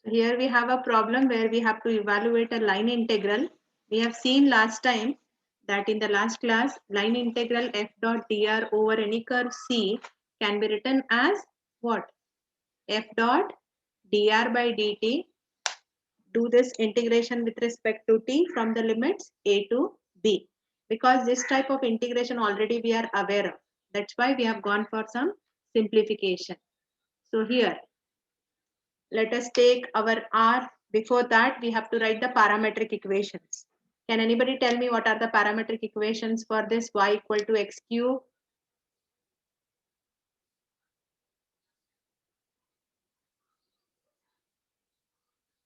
So here we have a problem where we have to evaluate a line integral. We have seen last time that in the last class, line integral f dot dr over any curve C can be written as what? F dot dr by dt. Do this integration with respect to t from the limits a to b. Because this type of integration already we are aware of. That's why we have gone for some simplification. So here, let us take our R. Before that, we have to write the parametric equations. Can anybody tell me what are the parametric equations for this y equal to x cube?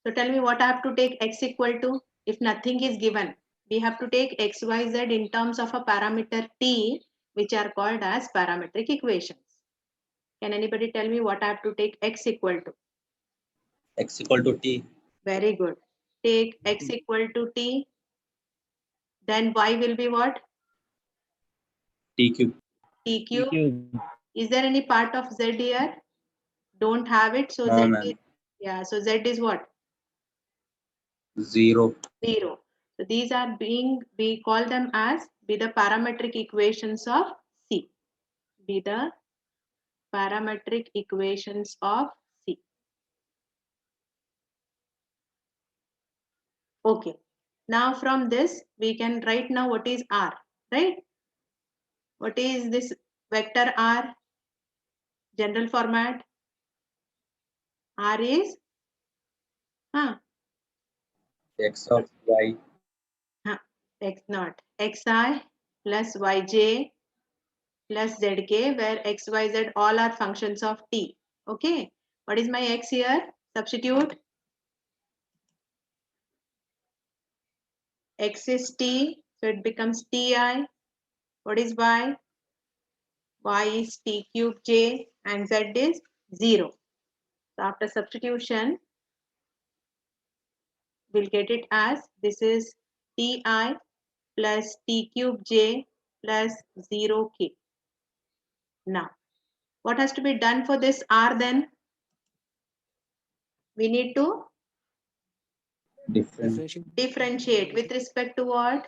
So tell me what I have to take x equal to. If nothing is given, we have to take x, y, z in terms of a parameter t, which are called as parametric equations. Can anybody tell me what I have to take x equal to? X equal to t. Very good. Take x equal to t. Then y will be what? T cube. T cube. Cube. Is there any part of z here? Don't have it. So No, z ma'am. is, yeah. So z is what? 0. 0. So these are being, we call them as be the parametric equations of C. Be the parametric equations of C. Okay. Now from this, we can write now what is R, right? What is this vector R? General format. R is, X of y. x naught. Xi plus yj plus zk, where x, y, z all are functions of t. Okay. What is my x here? Substitute. X is t, so it becomes ti. What is y? Y is t cube j and z is 0. So after substitution, we'll get it as this is ti plus t cube j plus 0k. Now, what has to be done for this r then? We need to differentiate with respect to what?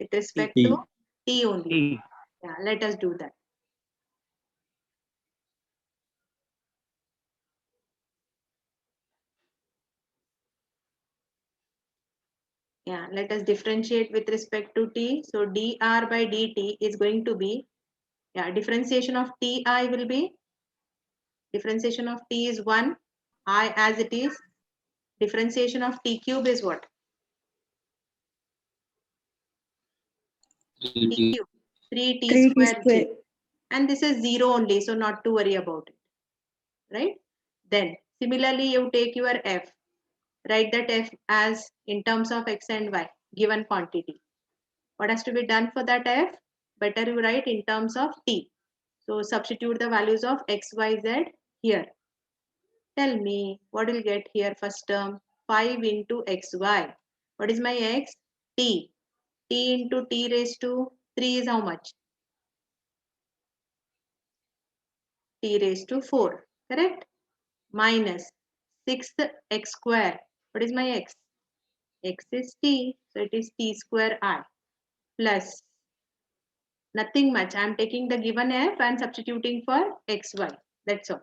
With respect T. to t only. T. Yeah, let us do that. Yeah, let us differentiate with respect to t. So dr by dt is going to be, yeah, differentiation of ti will be, differentiation of t is 1, I as it is. Differentiation of t cube is what? 3t. T cube, 3t 3t square j. square. And this is 0 only, so not to worry about it, right? Then similarly, you take your f, write that f as in terms of x and y, given quantity. What has to be done for that f? Better you write in terms of t. So substitute the values of x, y, z here. Tell me what will get here first term? 5 into xy. What is my x? T. T into t raised to 3 is how much? T raised to 4. Correct? Minus 6th x square. What is my x? X is t. So it is t square I. Plus nothing much. I am taking the given f and substituting for xy. That's all.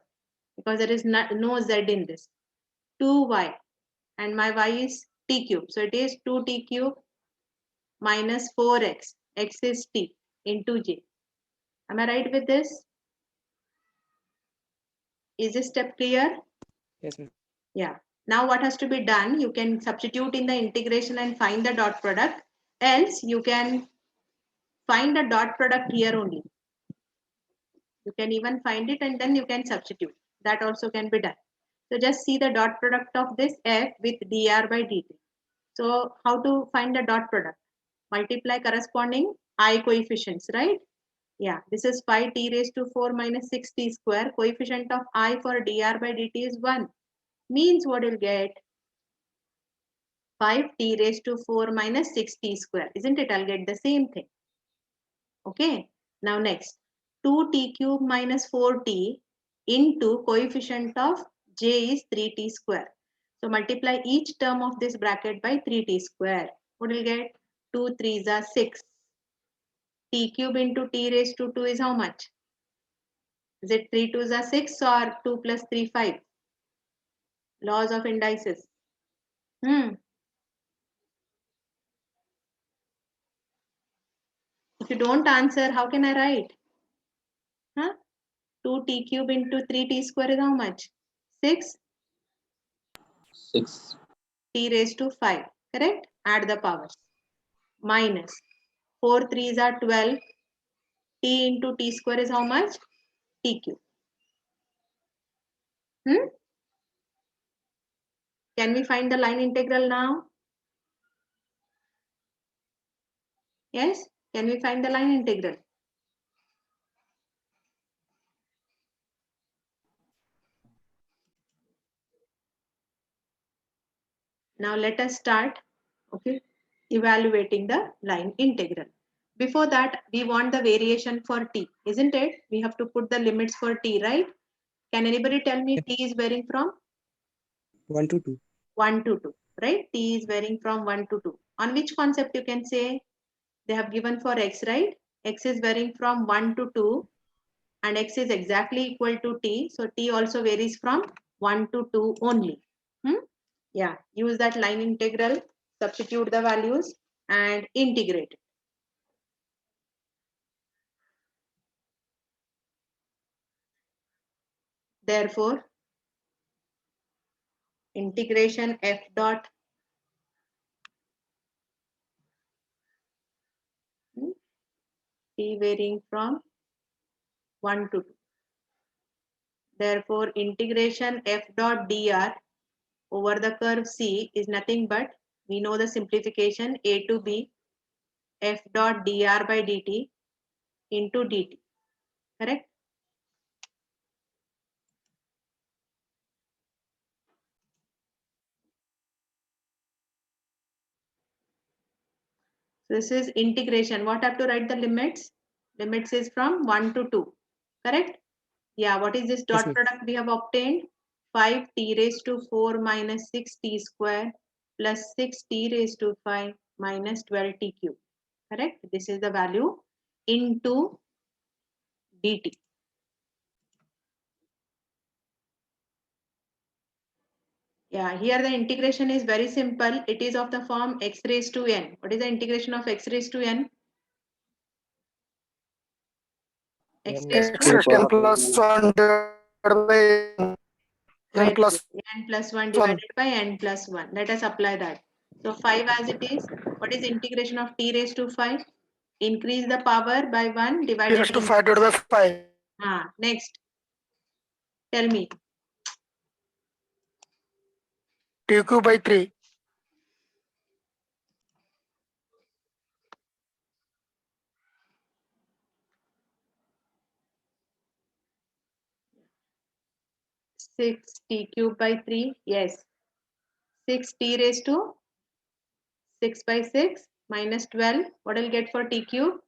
Because there is no z in this. 2y. And my y is t cube. So it is 2t cube minus 4x. X is t into j. Am I right with this? Is this step clear? Yes, ma'am. Yeah. Now what has to be done? You can substitute in the integration and find the dot product. Else you can find the dot product here only. You can even find it and then you can substitute. That also can be done. So just see the dot product of this f with dr by dt. So how to find the dot product? Multiply corresponding I coefficients, right? Yeah, this is 5t raised to 4 minus 6t square. Coefficient of I for dr by dt is 1. Means what you'll get? 5t raised to 4 minus 6t square. Isn't it? I'll get the same thing. Okay. Now next. 2t cube minus 4t into coefficient of j is 3t square. So multiply each term of this bracket by 3t square. What will get? 2 3s are 6. T cube into t raised to 2 is how much? Is it 3 2s are 6 or 2 plus 3 5? Laws of indices. If you don't answer, how can I write? 2t cube into 3t square is how much? 6 6. t raised to 5. Correct? Add the powers. Minus 4 3s are 12. T into t square is how much? T cube. Can we find the line integral now? Yes? Can we find the line integral? Now let us start, evaluating the line integral. Before that, we want the variation for t, isn't it? We have to put the limits for t, right? Can anybody tell me t is varying from? 1 to 2. 1 to 2, right? T is varying from 1 to 2. On which concept you can say? They have given for x, right? X is varying from 1 to 2 and x is exactly equal to t. So t also varies from 1 to 2 only. Yeah, use that line integral, substitute the values and integrate. Therefore, integration f dot t varying from 1 to 2. Therefore, integration f dot dr over the curve C is nothing but, we know the simplification a to b f dot dr by dt into dt. Correct? So this is integration. What I have to write the limits? Limits is from 1 to 2. Correct? Yeah, what is this Yes, dot ma'am. product we have obtained? 5t raised to 4 minus 6t square plus 6t raised to 5 minus 12t cube. Correct? This is the value into dt. Yeah, here the integration is very simple. It is of the form x raised to n. What is the integration of x raised to n? X raised to N plus 1 divided by n plus n plus 1 1. divided by n plus 1. Let us apply that. So 5 as it is. What is integration of t raised to 5? Increase the power by 1 T divided raised to by 5 divided by 5. next. Tell me. T cube by 3. Six t cube by 3. Yes. 6t raised to 6 by 6 minus 12. What will get for t cube?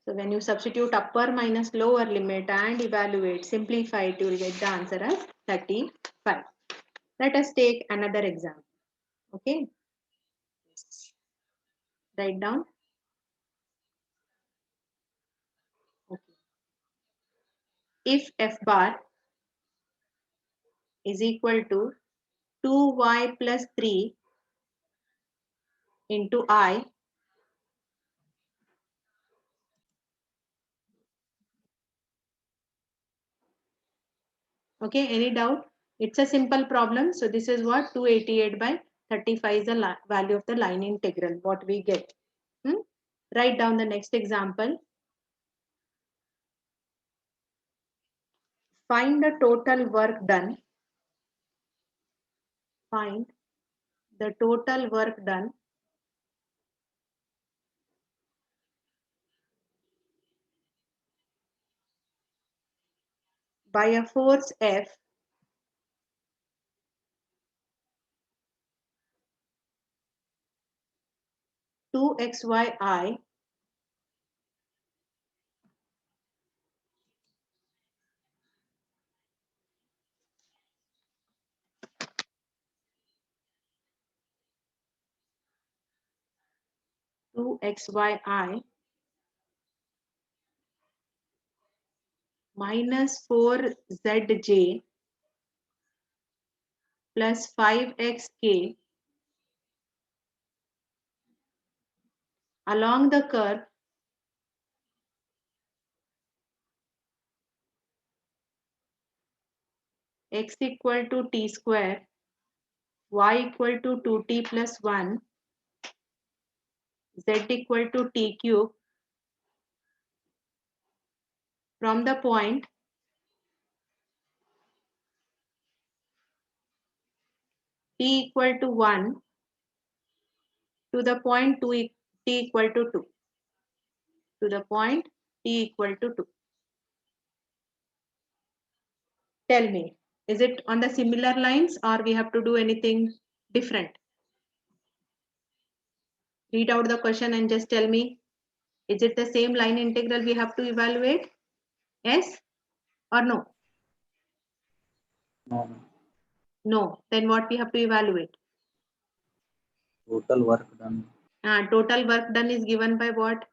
So when you substitute upper minus lower limit and evaluate, simplify it, you will get the answer as 35. Let us take another example. Okay. Write down. Okay. If f bar is equal to 2y plus 3 into I, okay, any doubt? It's a simple problem. So this is what 288 by 35 is the value of the line integral, what we get. Write down the next example. Find the total work done. Find the total work done by a force F 2xyi minus 4zj plus 5xk along the curve x equal to t square, y equal to 2t plus 1, z equal to t cube from the point t equal to 1 to the point t equal to 2. To the point t equal to 2. Tell me, is it on the similar lines or we have to do anything different? Read out the question and just tell me, is it the same line integral we have to evaluate? Yes or no? No, no. No. Then what we have to evaluate? Total work done. Total work done is given by what?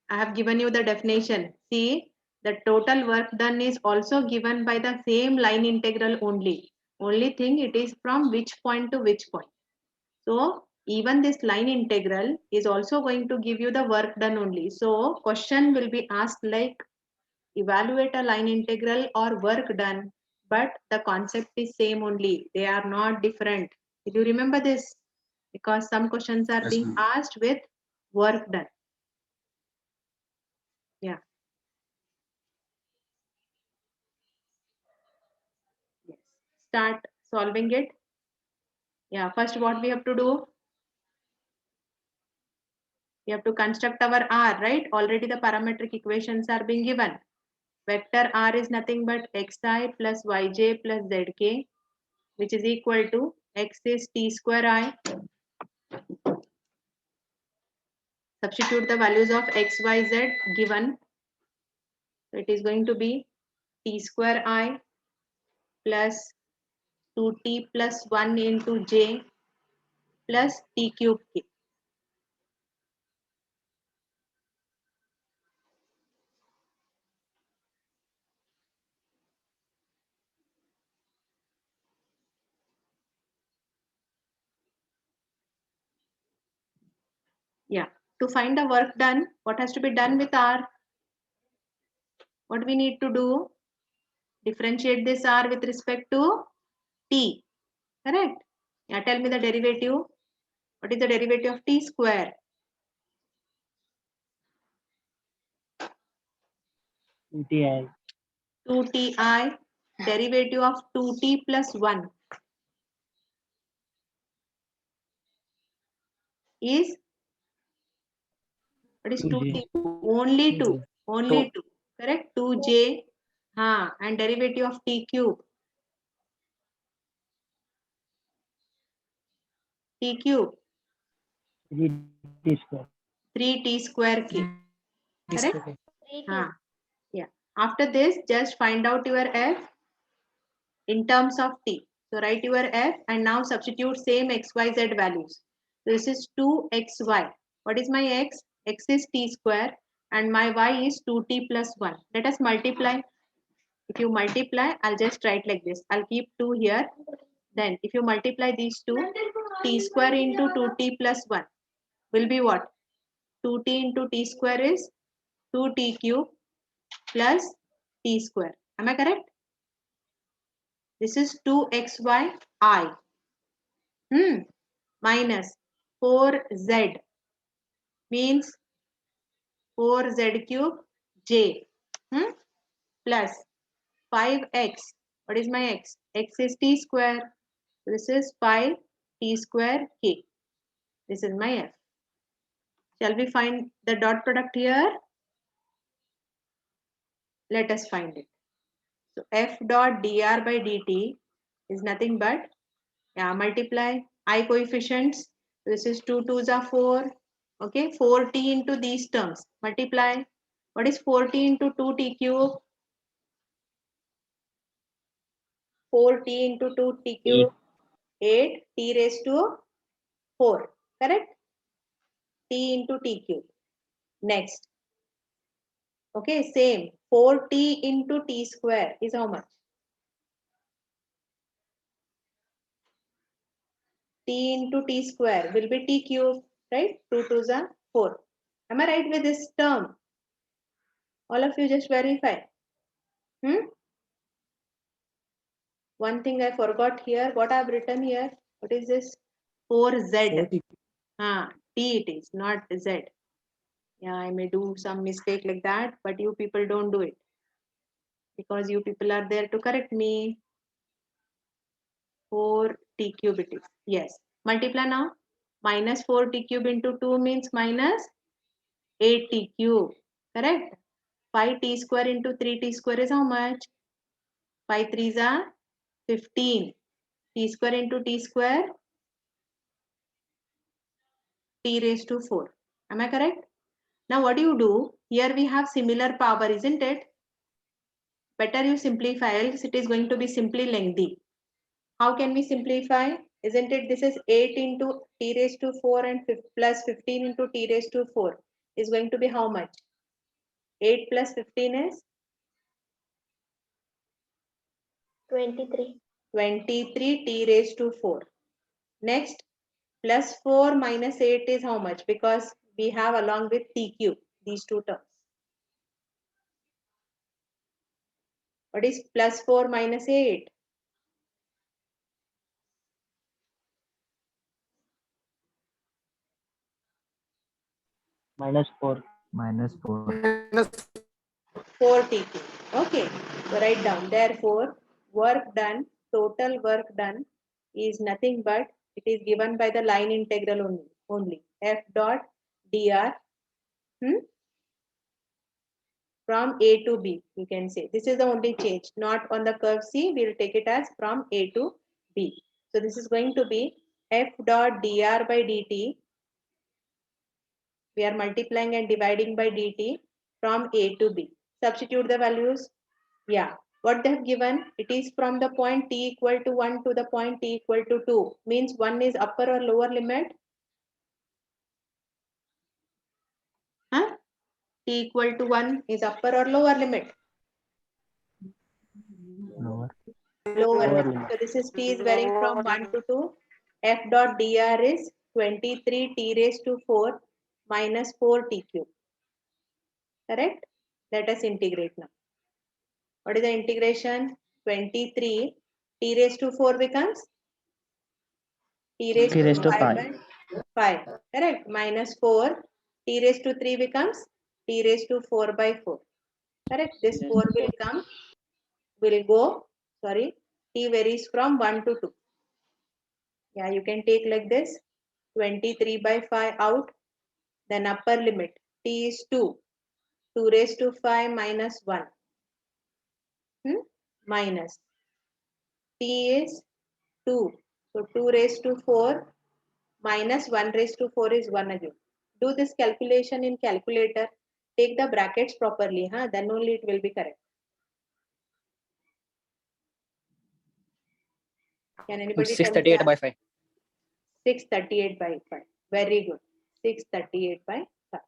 I have given you the definition. See, the total work done is also given by the same line integral only. Only thing it is from which point to which point. So even this line integral is also going to give you the work done only. So question will be asked like evaluate a line integral or work done, but the concept is same only. They are not different. Did you remember this? Because some questions are Yes, being ma'am. asked with work done. Yeah. Yes. Start solving it. Yeah. First, what we have to do? We have to construct our R, right? Already the parametric equations are being given. Vector R is nothing but xi plus yj plus zk, which is equal to x is t square I. Substitute the values of x, y, z given. So it is going to be t square I plus 2t plus 1 into j plus t cube k. Yeah. To find the work done, what has to be done with R? What we need to do? Differentiate this R with respect to t. Correct? Yeah, tell me the derivative. What is the derivative of t square? 2ti. 2ti. Derivative of 2t plus 1 is, what is 2t? 2j. Only 2. 2j. Only 2. Correct? 2j. And derivative of t cube. T cube. 3t square. 3t square k. Correct? Okay. Yeah. After this, just find out your f in terms of t. So write your f and now substitute same x, y, z values. So this is 2xy. What is my x? X is t square and my y is 2t plus 1. Let us multiply. If you multiply, I'll just write like this. I'll keep 2 here. Then if you multiply these two, t square into 2t plus 1 will be what? 2t into t square is 2t cube plus t square. Am I correct? This is 2xy I minus 4z means 4z cube j plus 5x. What is my x? X is t square. This is 5t square k. This is my f. Shall we find the dot product here? Let us find it. So f dot dr by dt is nothing but Yeah, multiply I coefficients. This is 2 2s are 4. Okay, 4t into these terms. Multiply. What is 4t into 2t cube? 4t into 2t cube. 8 t raised to 4. Correct? T into t cube. Next. Okay, same. 4t into t square is how much? T into t square will be t cube, right? 2 2s are 4. Am I right with this term? All of you just verify. One thing I forgot here. What I've written here? What is this? 4z. T it is, not z. Yeah, I may do some mistake like that, but you people don't do it. Because you people are there to correct me. 4t cube it is. Yes. Multiply now. Minus 4t cube into 2 means minus 8t cube. Correct? 5t square into 3t square is how much? 5 3s are 15. T square into t square, t raised to 4. Am I correct? Now what do you do? Here we have similar power, isn't it? Better you simplify, else it is going to be simply lengthy. How can we simplify? Isn't it? This is 8 into t raised to 4 and plus 15 into t raised to 4 is going to be how much? 8 plus 15 is? 23. 23 t raised to 4. Next, plus 4 minus 8 is how much? Because we have along with t cube, these two terms. What is plus 4 minus 8? Minus 4. minus 4 t cube. Okay, so write down. Therefore, work done, total work done is nothing but it is given by the line integral only. F dot dr from A to B, you can say. This is the only change, not on the curve C. We'll take it as from A to B. So this is going to be F dot dr by dt. We are multiplying and dividing by dt from A to B. Substitute the values. Yeah. What they have given, it is from the point t equal to 1 to the point t equal to 2. Means 1 is upper or lower limit? Huh? T equal to 1 is upper or lower limit? lower. Lower limit. So this is t is varying from 1 to 2. F dot dr is 23 t raised to 4 minus 4 t cube. Correct? Let us integrate now. What is the integration? 23 t raised to 4 becomes t raised to 5 by 5. Correct? Minus 4 t raised to 3 becomes t raised to 4 by 4. Correct? This 4 will go, sorry, t varies from 1 to 2. Yeah, you can take like this, 23 by 5 out, then upper limit, t is 2, 2 raised to 5 minus 1, minus, t is 2, so 2 raised to 4 minus 1 raised to 4 is 1 again. Do this calculation in calculator, take the brackets properly, then only it will be correct. Can anybody tell me 638 by 5. 638 by 5. Very good. 638 by 5.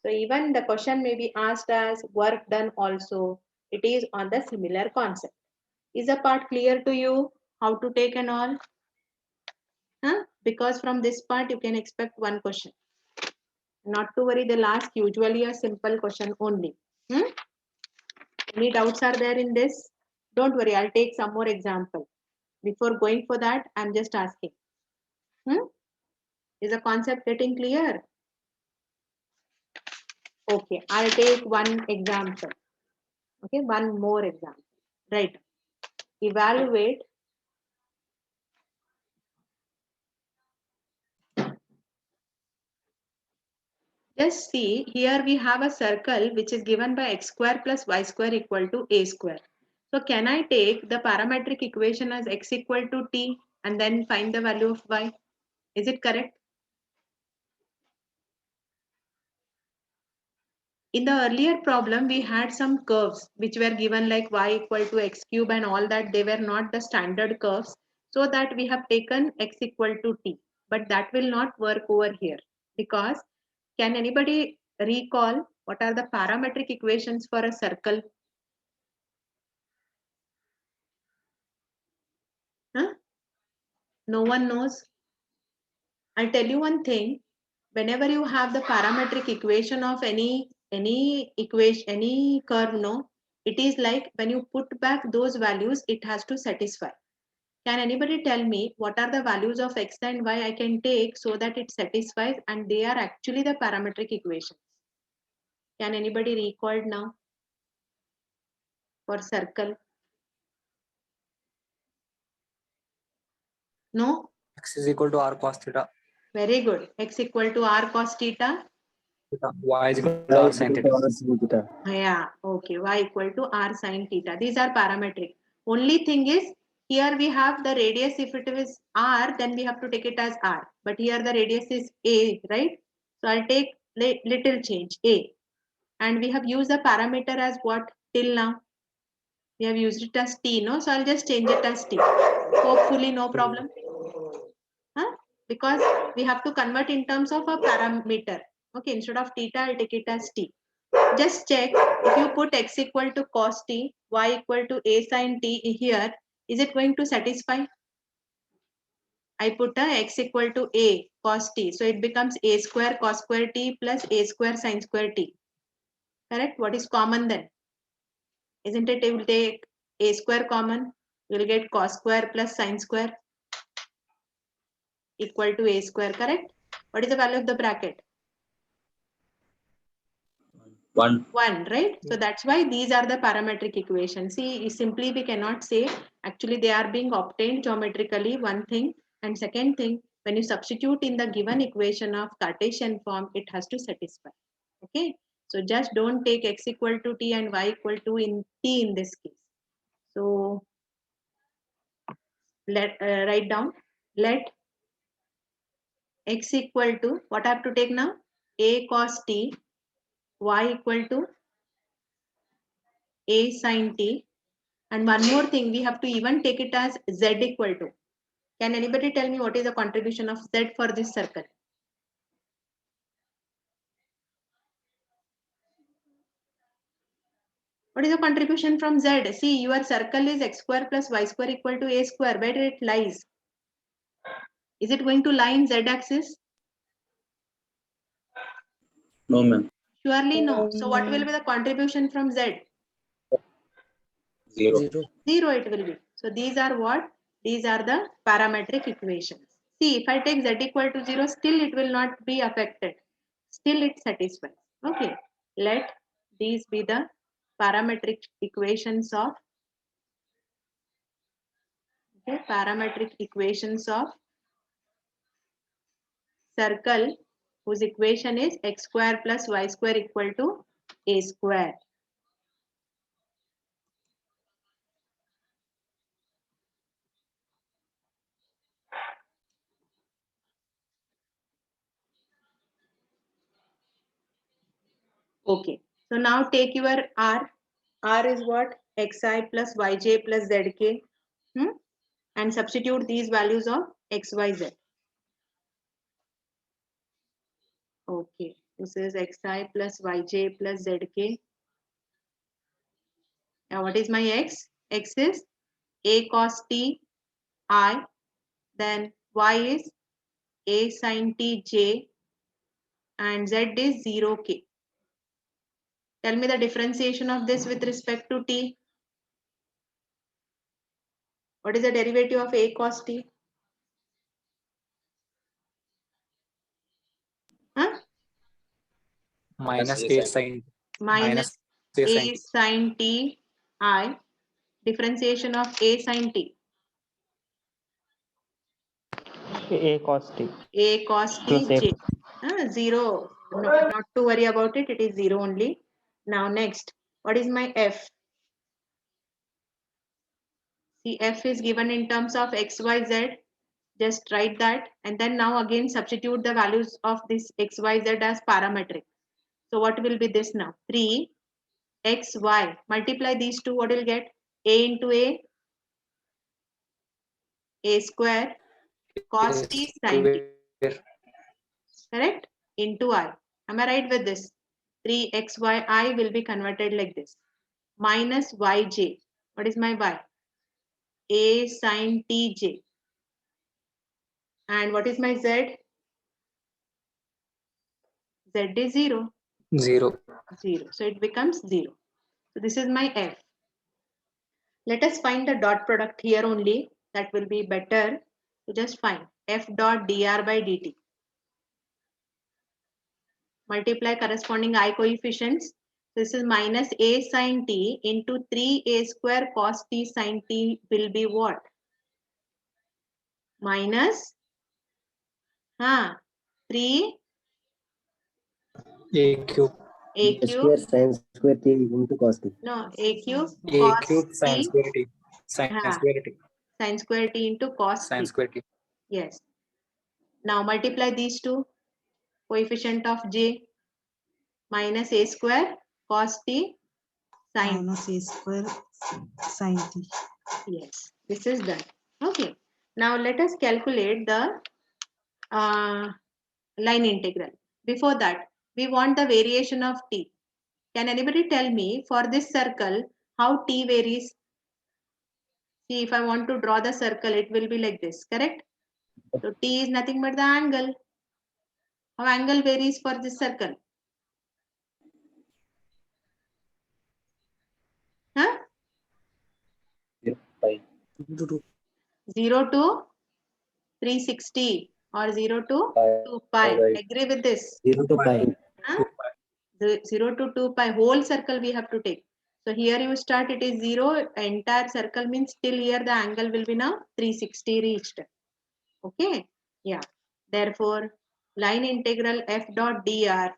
So even the question may be asked as work done also. It is on the similar concept. Is the part clear to you? How to take and all? Because from this part you can expect one question. Not to worry, they'll ask usually a simple question only. Any doubts are there in this? Don't worry, I'll take some more example. Before going for that, I'm just asking. Is the concept getting clear? Okay, I'll take one example. Okay, one more example. Right. Evaluate just see here we have a circle which is given by x square plus y square equal to a square. So can I take the parametric equation as x equal to t and then find the value of y. Is it correct? In the earlier problem, we had some curves which were given like y equal to x cube and all that. They were not the standard curves. So that we have taken x equal to t. But that will not work over here because can anybody recall what are the parametric equations for a circle? Huh? No one knows. I'll tell you one thing. Whenever you have the parametric equation of any equation, any curve, no, it is like when you put back those values, it has to satisfy. Can anybody tell me what are the values of x and y I can take so that it satisfies and they are actually the parametric equations? Can anybody recall now for circle? No? X is equal to r cos theta. Very good. X equal to r cos theta. Y is equal to r sin theta. Yeah, okay. Y equal to r sin theta. These are parametric. Only thing is here we have the radius. If it is r, then we have to take it as r. But here the radius is a, right? So I'll take little change a. And we have used the parameter as what till now? We have used it as t, no? So I'll just change it as t. Hopefully no problem. Huh? Because we have to convert in terms of a parameter. Okay, instead of theta, I'll take it as t. Just check if you put x equal to cos t, y equal to a sin t here, is it going to satisfy? I put a x equal to a cos t. So it becomes a square cos square t plus a square sin square t. Correct? What is common then? Isn't it? It will take a square common. You will get cos square plus sin square equal to a square. Correct? What is the value of the bracket? 1. 1, right? So that's why these are the parametric equations. See, simply we cannot say actually they are being obtained geometrically, one thing. And second thing, when you substitute in the given equation of Cartesian form, it has to satisfy. Okay. So just don't take x equal to t and y equal to t in this case. So let write down, let x equal to, what I have to take now? A cos t, y equal to a sin t. And one more thing, we have to even take it as z equal to. Can anybody tell me what is the contribution of z for this circle? What is the contribution from z? See, your circle is x square plus y square equal to a square. Where it lies? Is it going to lie in z axis? No, ma'am. Surely no. So what will be the contribution from z? 0. 0 it will be. So these are what? These are the parametric equations. See, if I take z equal to 0, still it will not be affected. Still it satisfies. Okay. Let these be the parametric equations of parametric equations of circle whose equation is x square plus y square equal to a square. Okay. So now take your r. R is what? Xi plus yj plus zk. And substitute these values of x, y, z. Okay. This is xi plus yj plus zk. Now what is my x? X is a cos t I. Then y is a sin t j. And z is 0k. Tell me the differentiation of this with respect to t. What is the derivative of a cos t? Huh? Minus a sin. Minus a sin t I. Differentiation of a sin t. A cos t. A cos t Plus j. 0. No, not to worry about it. It is 0 only. Now next, what is my f? See, f is given in terms of x, y, z. Just write that, and then now again substitute the values of this x, y, z as parametric. So what will be this now? 3xy. Multiply these two, what will get? A into a square cos t sin t. Correct? Into I. Am I right with this? 3xyi will be converted like this. Minus yj. What is my y? A sin tj. And what is my z? Z is 0. 0. 0. So it becomes 0. So this is my f. Let us find the dot product here only. That will be better. So just find f dot dr by dt. Multiply corresponding I coefficients. This is minus a sin t into 3a square cos t sin t will be what? Minus 3 A cube. a A cube. square sin square t into cos t. No, a cube A cos cube sin t square t. Sin square t. sin square t into cos Sin t. square t. Yes. Now multiply these two. Coefficient of j minus a square cos t sin. minus a square sin t. Yes, this is done. Okay. Now let us calculate the line integral. Before that, we want the variation of t. Can anybody tell me for this circle how t varies? See, if I want to draw the circle, it will be like this, correct? So t is nothing but the angle. How angle varies for this circle? Huh? 0 pi. 0 to 360 or 0 to Pi. 2 pi. Right. Agree with this? 0 to pi. Huh? The 0 to 2 pi whole circle we have to take. So here you start, it is 0, entire circle means till here the angle will be now 360 reached. Okay, yeah. Therefore, line integral f dot dr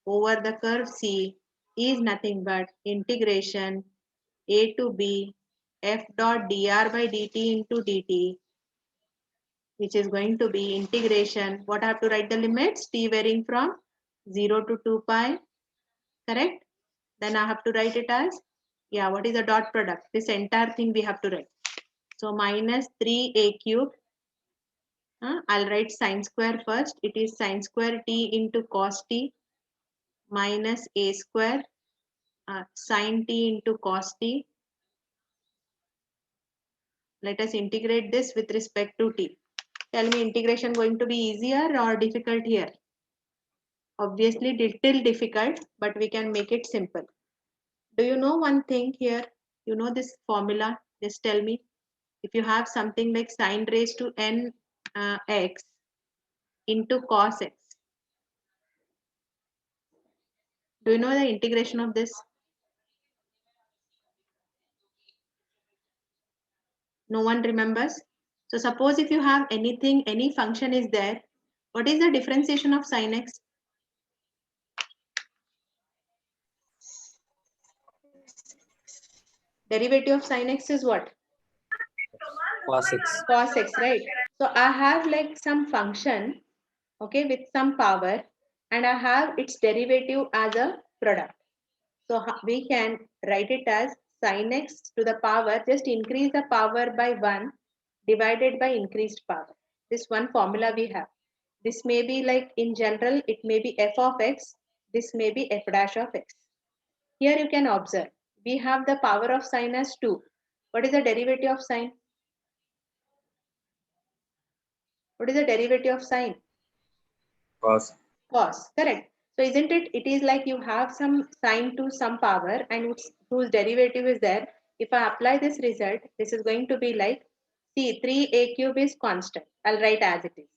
over the curve C is nothing but integration a to b f dot dr by dt into dt, which is going to be integration. What I have to write the limits? T varying from 0 to 2 pi, correct? Then I have to write it as, yeah, what is the dot product? This entire thing we have to write. So minus 3a cube. I'll write sine square first. It is sine square t into cos t minus a square sine t into cos t. Let us integrate this with respect to t. Tell me, integration going to be easier or difficult here? Obviously little difficult, but we can make it simple. Do you know one thing here? You know this formula? Just tell me. If you have something like sine raised to n x into cos x, do you know the integration of this? No one remembers? So suppose if you have anything, any function is there, what is the differentiation of sine x? Derivative of sine x is what? Cos x. Cos x, right? So I have like some function, okay, with some power, and I have its derivative as a product. So we can write it as sin x to the power, just increase the power by 1 divided by increased power. This one formula we have. This may be like in general, it may be f of x. This may be f dash of x. Here you can observe, we have the power of sine as 2. What is the derivative of sine? What is the derivative of sine? Cos. Cos, correct. So isn't it, it is like you have some sine to some power and whose derivative is there. If I apply this result, this is going to be like, see, 3a cube is constant. I'll write as it is.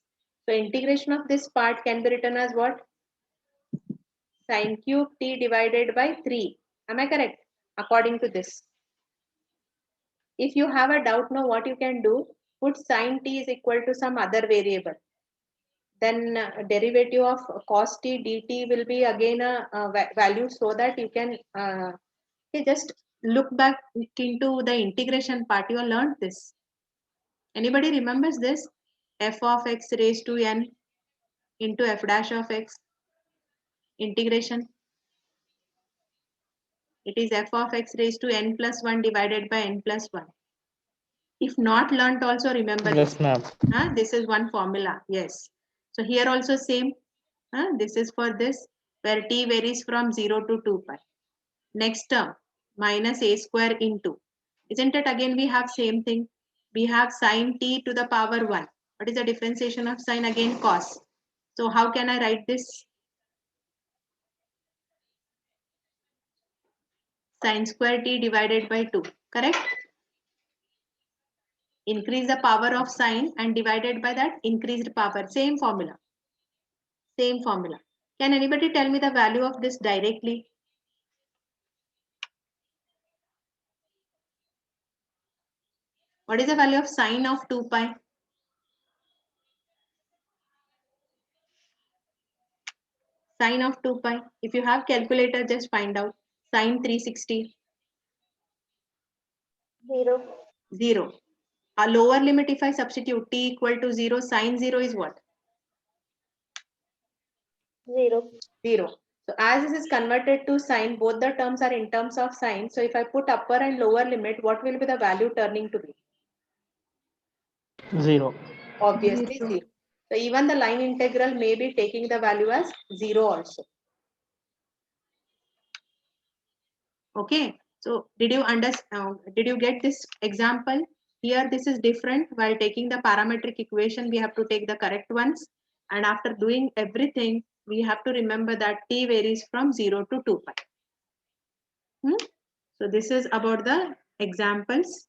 So integration of this part can be written as what? Sine cube t divided by 3. Am I correct? According to this. If you have a doubt now, what you can do, put sine t is equal to some other variable. Then derivative of cos t dt will be again a value, so that you can just look back into the integration part. You have learned this. Anybody remembers this? f of x raised to n into f dash of x integration. It is f of x raised to n plus 1 divided by n plus 1. If not learnt also remember Yes, this. ma'am. This is one formula. Yes. So here also same. This is for this where t varies from 0 to 2 pi. Next term minus a square into. Isn't it again we have same thing. We have sine t to the power 1. What is the differentiation of sine? Again cos. So how can I write this? Sine square t divided by 2. Correct? Increase the power of sine and divided by that increased power. Same formula. Same formula. Can anybody tell me the value of this directly? What is the value of sine of 2 pi? Sine of 2 pi. If you have calculator, just find out. Sine 360. 0. 0. A lower limit if I substitute t equal to 0, sine 0 is what? 0. 0. So as this is converted to sine, both the terms are in terms of sine. So if I put upper and lower limit, what will be the value turning to be? 0. Obviously 0. 0. So even the line integral may be taking the value as 0 also. Okay. So did you get this example? Here this is different. While taking the parametric equation, we have to take the correct ones. And after doing everything, we have to remember that t varies from 0 to 2 pi. So this is about the examples.